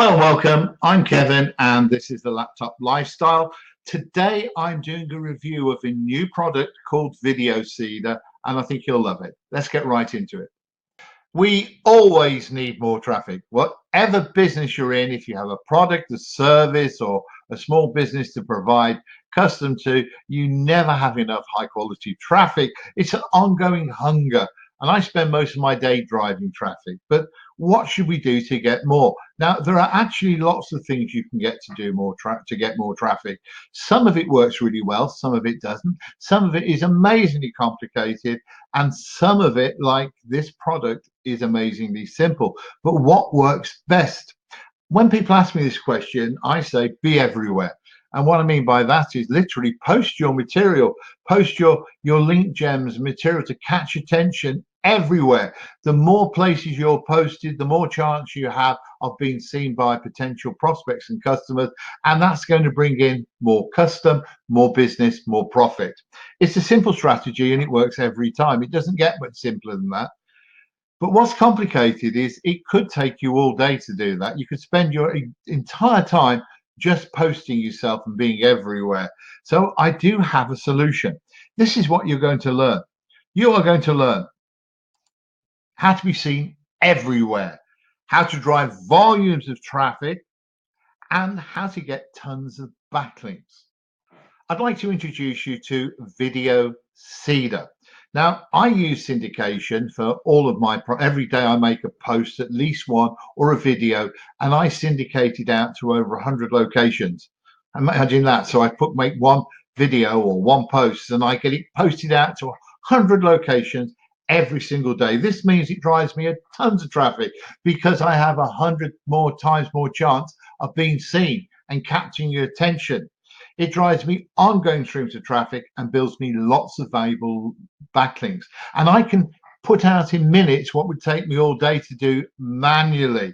Hello and welcome. I'm Kevin and this is the Laptop Lifestyle. Today I'm doing a review of a new product called VideoSeeder and I think you'll love it. Let's get right into it. We always need more traffic. Whatever business you're in, if you have a product, a service or a small business to provide custom to, you never have enough high quality traffic. It's an ongoing hunger. And I spend most of my day driving traffic. But what should we do to get more? Now, there are actually lots of things you can get to do more to get more traffic. Some of it works really well, some of it doesn't. Some of it is amazingly complicated, and some of it, like this product, is amazingly simple. But what works best? When people ask me this question, I say be everywhere. And what I mean by that is literally post your material, post your link gems, material to catch attention everywhere. The more places you're posted, the more chance you have of being seen by potential prospects and customers. And that's going to bring in more custom, more business, more profit. It's a simple strategy and it works every time. It doesn't get much simpler than that. But what's complicated is it could take you all day to do that. You could spend your entire time just posting yourself and being everywhere. So I do have a solution. This is what you're going to learn. You are going to learn how to be seen everywhere, how to drive volumes of traffic, and how to get tons of backlinks. I'd like to introduce you to VideoSeeder. Now, I use syndication for all of my, every day I make a post, at least one, or a video, and I syndicate it out to over 100 locations. Imagine that. So I make one video or one post and I get it posted out to 100 locations every single day. This means it drives me tons of traffic because I have 100 more times more chance of being seen and capturing your attention. It drives me ongoing streams of traffic and builds me lots of valuable backlinks. And I can put out in minutes what would take me all day to do manually.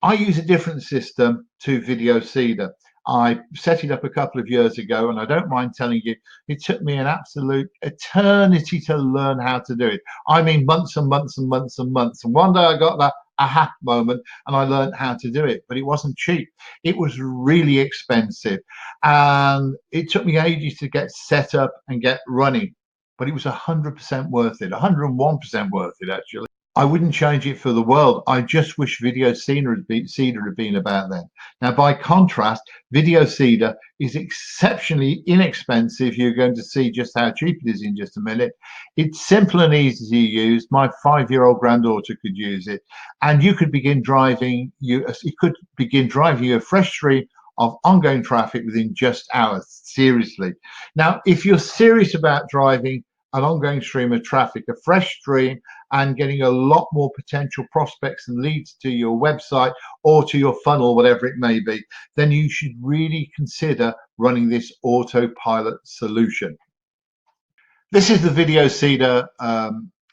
I use a different system to VideoSeeder. I set it up a couple of years ago, and I don't mind telling you, it took me an absolute eternity to learn how to do it. I mean, months and months and months and months. And one day I got that aha moment and I learned how to do it, but it wasn't cheap. It was really expensive and it took me ages to get set up and get running, but it was 100% worth it, 101% worth it actually. I wouldn't change it for the world. I just wish VideoSeeder had been about then. Now, by contrast, VideoSeeder is exceptionally inexpensive. You're going to see just how cheap it is in just a minute. It's simple and easy to use. My 5-year-old granddaughter could use it, and you could begin driving. It could begin driving you a fresh stream of ongoing traffic within just hours. Seriously. Now, if you're serious about driving an ongoing stream of traffic, a fresh stream, and getting a lot more potential prospects and leads to your website or to your funnel, whatever it may be, then you should really consider running this autopilot solution. This is the VideoSeeder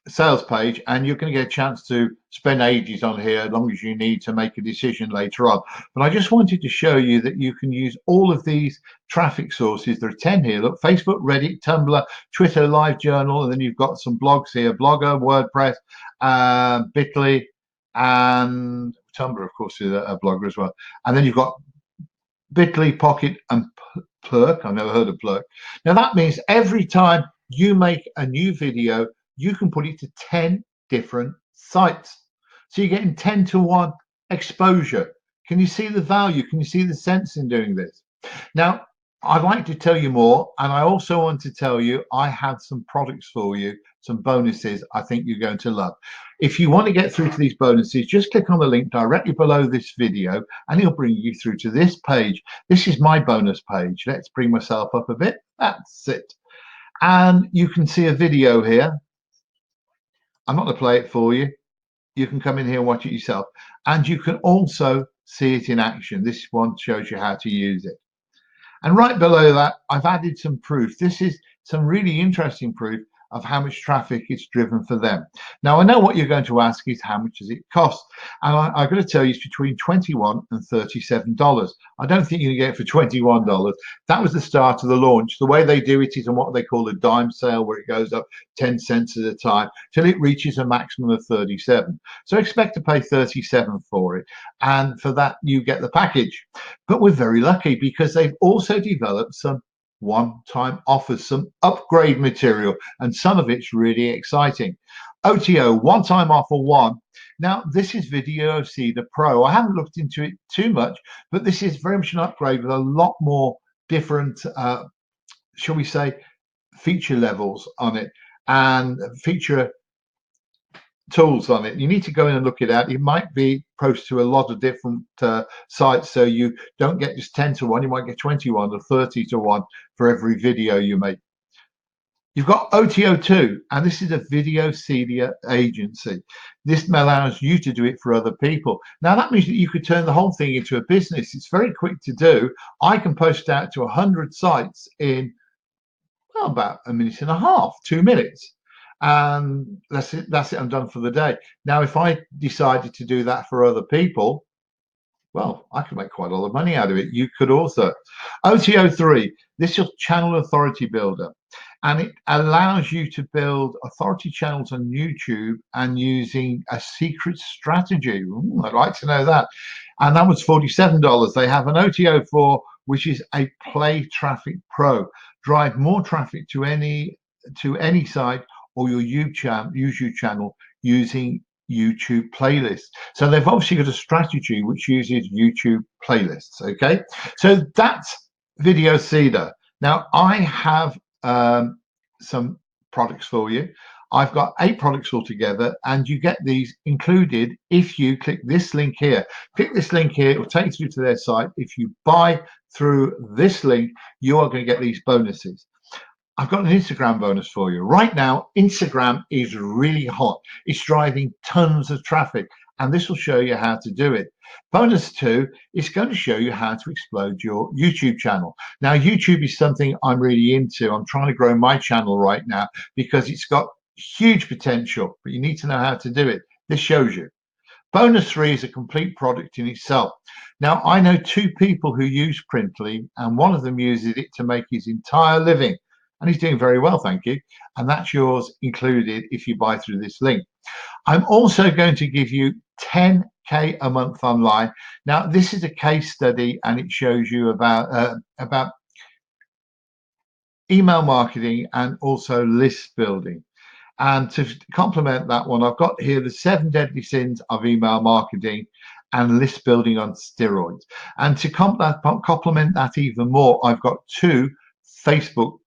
sales page, and you're going to get a chance to spend ages on here as long as you need to make a decision later on. But I just wanted to show you that you can use all of these traffic sources. There are 10 here. Look, Facebook, Reddit, Tumblr, Twitter, LiveJournal, and then you've got some blogs here, Blogger, WordPress, Bitly, and Tumblr, of course, is a blogger as well. And then you've got Bitly, Pocket, and Plurk. I've never heard of Plurk. Now that means every time you make a new video, you can put it to 10 different sites. So you're getting 10 to 1 exposure. Can you see the value? Can you see the sense in doing this? Now, I'd like to tell you more, and I also want to tell you I have some products for you, some bonuses I think you're going to love. If you want to get through to these bonuses, just click on the link directly below this video and it'll bring you through to this page. This is my bonus page. Let's bring myself up a bit. That's it. And you can see a video here. I'm not going to play it for you. You can come in here and watch it yourself. And you can also see it in action. This one shows you how to use it. And right below that, I've added some proof. This is some really interesting proof of how much traffic it's driven for them. Now, I know what you're going to ask is how much does it cost? And I've got to tell you, it's between $21 and $37. I don't think you can get it for $21. That was the start of the launch. The way they do it is on what they call a dime sale, where it goes up 10 cents at a time till it reaches a maximum of 37. So expect to pay 37 for it. And for that, you get the package. But we're very lucky because they've also developed some one-time offers, some upgrade material, and some of it's really exciting. OTO, one-time offer one. Now, this is VideoSeeder Pro. I haven't looked into it too much, but this is very much an upgrade with a lot more different, shall we say, feature levels on it and feature tools on it. You need to go in and look it out. It might be posted to a lot of different sites, so you don't get just 10 to 1, you might get 21 or 30 to 1 for every video you make. You've got OTO2, and this is a VideoSeeder agency. This allows you to do it for other people. Now, that means that you could turn the whole thing into a business. It's very quick to do. I can post out to 100 sites in, well, about a minute and a half, 2 minutes. And that's it. I'm done for the day. Now, if I decided to do that for other people, well, I could make quite a lot of money out of it. You could also. OTO3, this is your channel authority builder, and it allows you to build authority channels on YouTube and using a secret strategy. Ooh, I'd like to know that. And that was $47. They have an OTO4, which is a Play Traffic Pro. Drive more traffic to any site or your YouTube channel using YouTube playlists. So they've obviously got a strategy which uses YouTube playlists. Okay, so that's VideoSeeder. Now I have some products for you. I've got 8 products altogether, and you get these included if you click this link here. Click this link here, it will take you through to their site. If you buy through this link, you are going to get these bonuses. I've got an Instagram bonus for you. Right now, Instagram is really hot. It's driving tons of traffic, and this will show you how to do it. Bonus 2 is going to show you how to explode your YouTube channel. Now, YouTube is something I'm really into. I'm trying to grow my channel right now because it's got huge potential, but you need to know how to do it. This shows you. Bonus 3 is a complete product in itself. Now, I know 2 people who use Printly, and one of them uses it to make his entire living. And he's doing very well, thank you. And that's yours included if you buy through this link. I'm also going to give you 10K a month online. Now, this is a case study, and it shows you about email marketing and also list building. And to complement that one, I've got here the 7 deadly sins of email marketing and list building on steroids. And to complement that even more, I've got 2 Facebook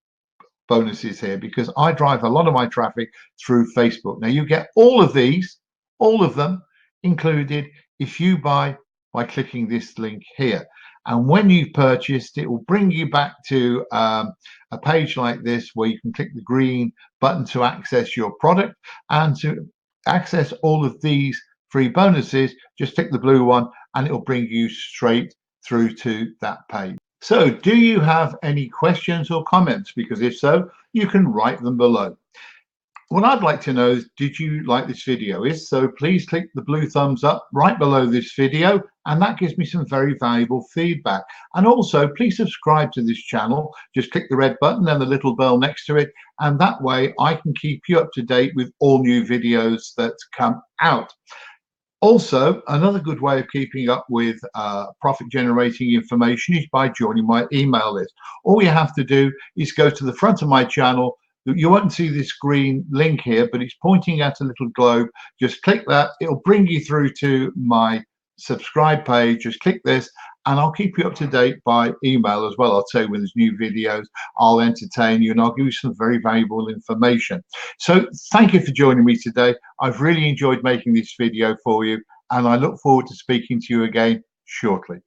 bonuses here because I drive a lot of my traffic through Facebook. Now you get all of these, all of them included if you buy by clicking this link here. And when you've purchased, it will bring you back to a page like this where you can click the green button to access your product, and to access all of these free bonuses, just click the blue one and it will bring you straight through to that page. So do you have any questions or comments? Because if so, you can write them below. What I'd like to know is, did you like this video? If so, please click the blue thumbs up right below this video, and that gives me some very valuable feedback. And also, please subscribe to this channel. Just click the red button and the little bell next to it, and that way I can keep you up to date with all new videos that come out. Also, another good way of keeping up with profit generating information is by joining my email list. All you have to do is go to the front of my channel. You won't see this green link here, but it's pointing at a little globe. Just click that. It'll bring you through to my subscribe page. Just click this and I'll keep you up to date by email as well. I'll tell you when there's new videos, I'll entertain you, and I'll give you some very valuable information. So thank you for joining me today. I've really enjoyed making this video for you, and I look forward to speaking to you again shortly.